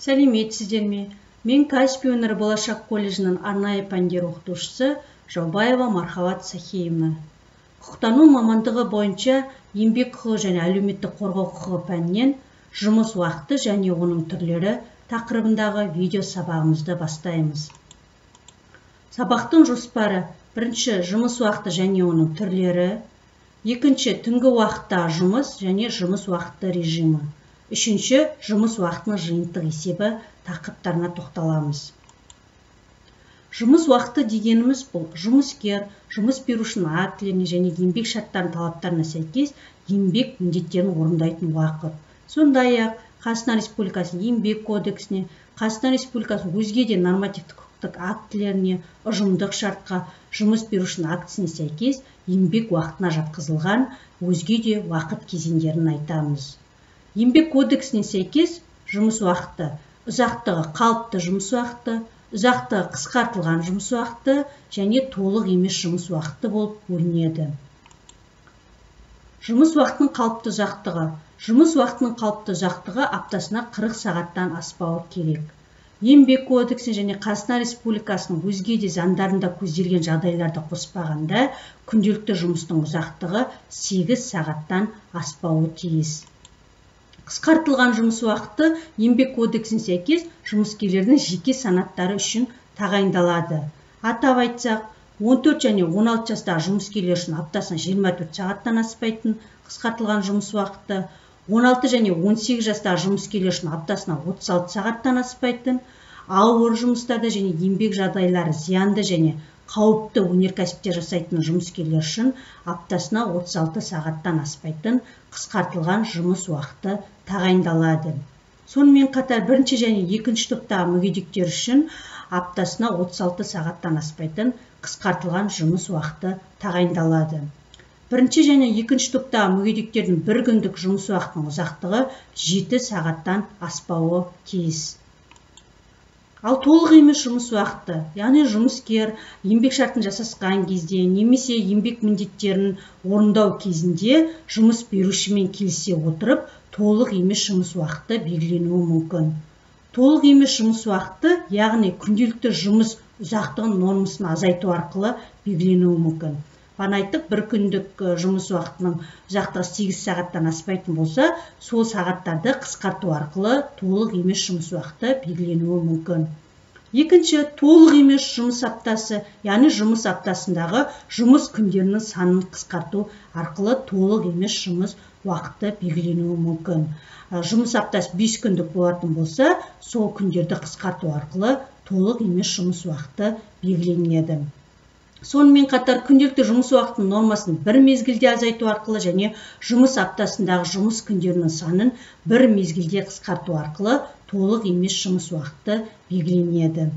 Сәлеметсіздер ме? Мен Каспий өнері болашақ колледжінің арнайы пәндер оқытушысы Жаубаева Мархабат Сахиевна. Құқықтану мамандығы бойынша еңбек құқығы және әлеуметтік қорғау құқығы пәнінен жұмыс уақыты және оның түрлері тақырыбындағы видео сабағымызды бастаймыз. Сабақтың жоспары: бірінші, жұмыс уақыты және оның түрлері; екінші, түнгі уақытта жұмыс және жұмыс уақыты режимі; үшінші, жұмыс уақытының жиынтық есебі тақырыптарына тоқталамыз. Жұмыс уақыты дегеніміз бұл жұмыскер, жұмыс берушінің актілеріне және еңбек шарттарының талаптарына сәйкес еңбек міндеттерін орындайтын уақыт. Сондай-ақ Қазақстан Республикасының еңбек кодексіне, Қазақстан Республикасының өзге де нормативтік құқықтық актілеріне, ұжымдық шартқа, жұмыс берушінің актісіне сәйкес еңбек уақытына жатқызылған өзге де уақыт кезеңдерін айтамыз. Еңбек кодексіне сәйкес жұмыс уақыты ұзақтығы қалыпты жұмыс уақыты, ұзақтығы қысқартылған жұмыс уақыты және толық емес жұмыс уақыты болып бөлінеді. Жұмыс уақытының қалыпты ұзақтығы. Жұмыс уақытының қалыпты ұзақтығы аптасына 40 сағаттан аспауы керек. Еңбек кодексі және Қазақстан Республикасының өзге де заңдарында көзделген жағдайларды қоспағанда күнделікті жұмыстың ұзақтығы 8 сағаттан аспауы тиіс. Қысқартылған жұмыс уақыты еңбек кодексіне сәйкес жұмыскерлердің жеке санаттары үшін тағайындалады. Атап айтсақ, 14 және 16 жастағы жұмыскерлер үшін аптасына 24 сағаттан аспайтын қысқартылған жұмыс уақыты, 16 және 18 жастағы жұмыскерлер үшін аптасына 36 сағаттан аспайтын, ауыр жұмыстарда және еңбек жағдайлары зиянды және қауіпті өнеркәсіпте жасайтын жұмыскерлер үшін аптасына 36 сағаттан аспайтын қысқартылған жұмыс уақыты тағайындалады. Сонымен қатар бірінші және екінші топтағы мүгедектер үшін аптасына 36 сағаттан аспайтын қысқартылған жұмыс уақыты тағайындалады. Бірінші және екінші топтағы мүгедектердің бір күндік жұмыс уақытының ұзақтығы 7 сағаттан аспауы тиіс. Ал толық емес жұмыс уақыты, яғни жұмыскер еңбек шартын жасасқан кезде немесе еңбек міндеттерін орындау кезінде жұмыс берушімен келісе отырып, толық емес жұмыс уақыты белгіленуі мүмкін. Толық емес жұмыс уақыты, яғни күнделікті жұмыс ұзақтығын нормасын азайту арқылы белгіленуі мүмкін. Бағана айттық, бір күндік жұмыс уақытының ұзақтығы 8 сағаттан аспайтын болса, сол сағаттарды қысқарту арқылы толық емес жұмыс уақыты белгіленуі мүмкін. Екінші, толық емес жұмыс аптасы, яғни жұмыс аптасындағы жұмыс күндерінің санын қысқарту арқылы толық емес жұмыс уақыты белгіленуі мүмкін. Жұмыс аптасы 5 күндік болатын болса, сол күндерді қысқарту арқылы толық емес жұмыс уақыты белгіленеді. Сонымен қатар күнделікті жұмыс уақытының нормасын бір мезгілде азайту арқылы және жұмыс аптасындағы жұмыс күндерінің санын бір мезгілде қысқарту арқылы толық емес жұмыс уақыты белгіленеді.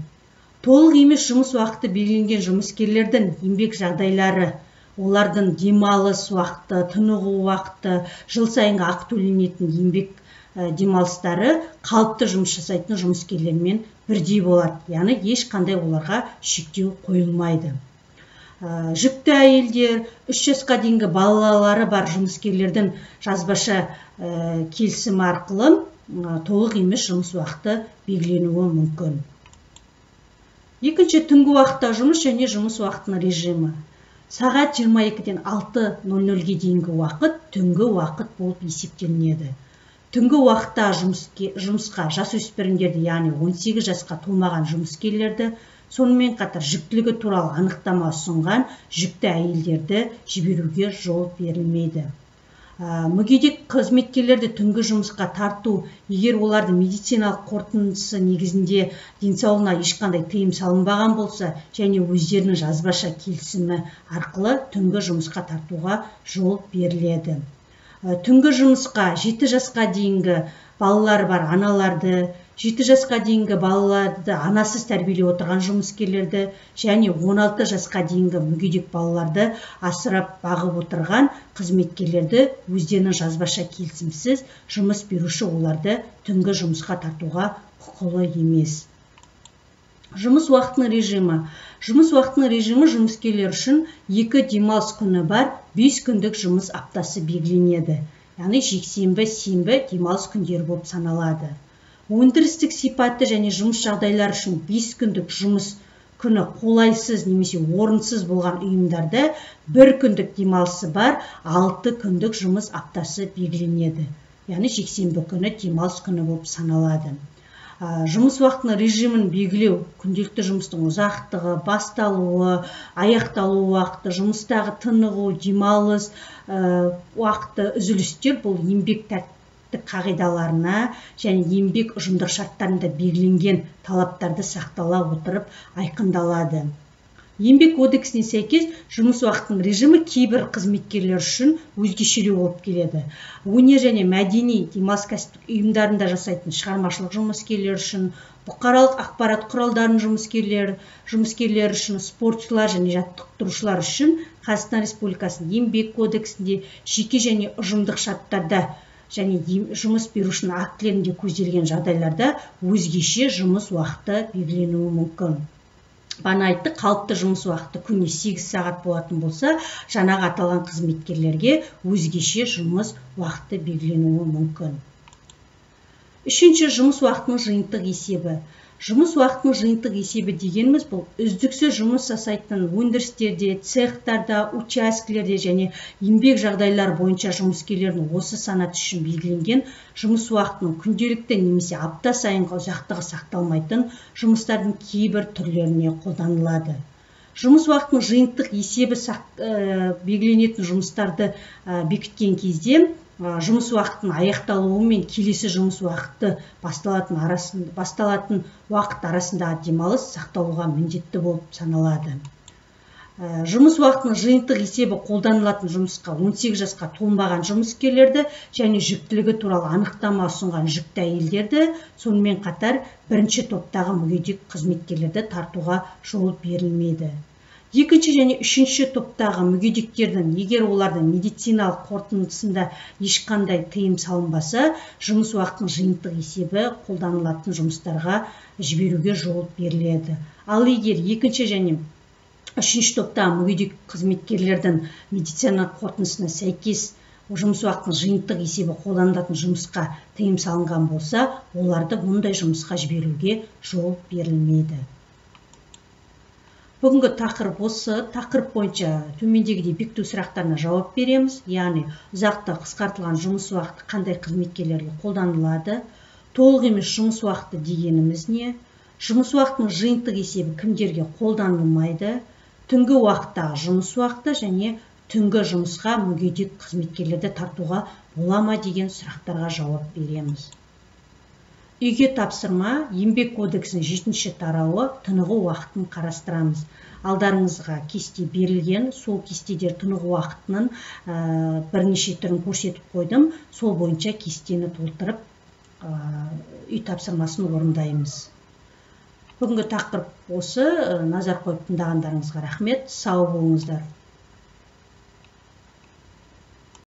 Толық емес жұмыс уақыты белгіленген жұмыскерлердің еңбек жағдайлары, олардың демалыс уақыты, тынығу уақыты, жыл сайынғы ақы төленетін еңбек демалыстары қалыпты жұмыс жасайтын жұмыскерлермен бірдей болады, яғни ешқандай оларға шектеу қойылмайды. Жүкті әйелдер, 3 жасқа дейінгі балалары бар жұмыскерлердің жазбаша келісімі арқылы толық емес жұмыс уақыты белгіленуі мүмкін. Екінші, түнгі уақытта жұмыс және жұмыс уақытының режимі. Сағат 22-ден 6:00-ге дейінгі уақыт түнгі уақыт болып есептелінеді. Түнгі уақытта жұмысқа жасөспірімдерді, яғни 18 жасқа толмаған жұмыскерлерді, сонымен қатар жүктілігі туралы анықтама ұсынған жүкті әйелдерді жіберуге жол берілмейді. Мүгедек қызметкерлерді түнгі жұмысқа тарту, егер олардың медициналық қорытындысы негізінде денсаулығына ешқандай тыйым салынбаған болса және өздерінің жазбаша келісімі арқылы түнгі жұмысқа тартуға жол беріледі. Түнгі жұмысқа 7 жасқа дейінгі балалары бар аналарды, 7 жасқа дейінгі балаларды анасыз тәрбиелеп отырған жұмыскерлерді және 16 жасқа дейінгі мүгедек балаларды асырап бағып отырған қызметкерлерді өздерінің жазбаша келісімсіз жұмыс беруші оларды түнгі жұмысқа тартуға құқылы емес. Жұмыс уақытының режимі. Жұмыс уақытының режимі жұмыскерлер үшін 2 демалыс күні бар 5 күндік жұмыс аптасы белгіленеді. Яғни жексенбі, сенбі демалыс күндері болып саналады. Өндірістік сипаты және жұмыс жағдайлары үшін 5 күндік жұмыс күні қолайсыз немесе орынсыз болған ұйымдарда 1 күндік демалысы бар 6 күндік жұмыс аптасы белгіленеді. Яғни жексенбі күні демалыс күні болып саналады. Жұмыс уақытының режимін белгілеу күнделікті жұмыстың ұзақтығы, басталуы, аяқталу уақыты, жұмыстағы тынығу, демалыс уақыты, үзілістер бұл еңбек тәртіптік қағидаларына және еңбек ұжымдық шарттарында белгіленген талаптарды сақтала отырып айқындалады. Еңбек кодексіне сәйкес жұмыс уақытының режимі кейбір қызметкерлер үшін өзгешелеу болып келеді. Өнер және мәдени демалыс кәсіптік ұйымдарында жасайтын шығармашылық жұмыскерлер үшін, бұқаралық ақпарат құралдарының жұмыскерлер үшін, спортшылар және жаттықтырушылар үшін Қазақстан Республикасының еңбек кодексінде жеке және ұжымдық шарттарда және жұмыс берушінің актілерінде көзделген жағдайларда өзгеше жұмыс уақыты белгіленуі мүмкін. Бана айтты, қалыпты жұмыс уақыты күніне 8 сағат болатын болса, жаңағы аталған қызметкерлерге өзгеше жұмыс уақыты белгіленуі мүмкін. Үшінші, жұмыс уақытының жиынтық есебі. Жұмыс уақытының жиынтық есебі дегеніміз бұл үздіксіз жұмыс жасайтын өндірістерде, цехтарда, учаскелерде және еңбек жағдайлары бойынша жұмыскерлердің осы санат үшін белгіленген жұмыс уақытының күнделікті немесе апта сайынғы ұзақтығы сақталмайтын жұмыстардың кейбір түрлеріне қолданылады. Жұмыс уақытының жиынтық есебі белгіленетін жұмыстарды бекіткен кезде жұмыс уақытының аяқталуы мен келесі жұмыс уақыты басталатын уақыт арасындағы демалыс сақталуға міндетті болып саналады. Жұмыс уақытының жиынтық есебі қолданылатын жұмысқа 18 жасқа толмаған жұмыскерлерді және жүктілігі туралы анықтама ұсынған жүкті әйелдерді, сонымен қатар бірінші топтағы мүгедек қызметкерлерді тартуға жол берілмейді. Екінші және үшінші топтағы мүгедектердің, егер олардың медициналық қорытындысында ешқандай тыйым салынбаса, жұмыс уақытының жиынтық есебі қолданылатын жұмыстарға жіберуге жол беріледі. Ал егер екінші және үшінші топтағы мүгедек қызметкерлердің медициналық қорытындысына сәйкес жұмыс уақытының жиынтық есебі қолданылатын жұмысқа тыйым салынған болса, оларды мұндай жұмысқа жіберуге жол берілмейді. Бүгінгі тақырып осы. Тақырып бойынша төмендегідей бекіту сұрақтарына жауап береміз. Яғни, ұзақты қысқартылған жұмыс уақыты қандай қызметкерлерге қолданылады? Толық емес жұмыс уақыты дегеніміз не? Жұмыс уақытының жиынтық есебі кімдерге қолданылмайды? Түнгі уақыттағы жұмыс уақыты және түнгі жұмысқа мүгедек қызметкерлерді тартуға бола ма деген сұрақтарға жауап береміз. Үйге тапсырма, еңбек кодексінің 7-ші тарауы тынығу уақытын қарастырамыз. Алдарыңызға кесте берілген, сол кестеде тынығу уақытының бірнеше түрін көрсетіп қойдым. Сол бойынша кестені толтырып, үй тапсырмасын орындаймыз. Бүгінгі тақырып осы. Назар қойып тыңдағандарыңызға рахмет. Сау болыңыздар.